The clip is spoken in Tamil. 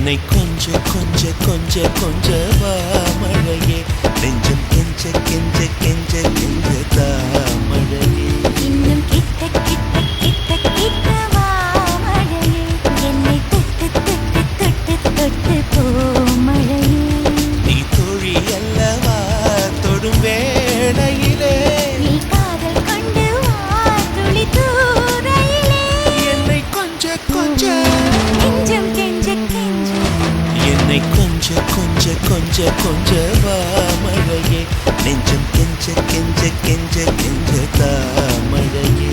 என்னை கொஞ்ச கொஞ்ச கொஞ்ச கொஞ்ச வா மழையே நெஞ்சம் கெஞ்ச கெஞ்ச கெஞ்ச கெஞ்ச தா மழையே இன்னும் கிட்ட கிட்ட கிட்ட கிட்ட வா மழையே என்னை தொட்டு தொட்டு தொட்டு தொட்டு போ மழையே நீ தோழி அல்லவா தொடும் வேளையிலே நீ காதல் கொண்டு வா துளி தூரையிலே என்னை கொஞ்ச கொஞ்ச நெஞ்சம் கெஞ்ச கெஞ்ச என்னை கொஞ்ச கொஞ்ச கொஞ்ச கொஞ்ச வா மழையே நெஞ்சம் கெஞ்ச கெஞ்ச கெஞ்ச கெஞ்ச தா மழையே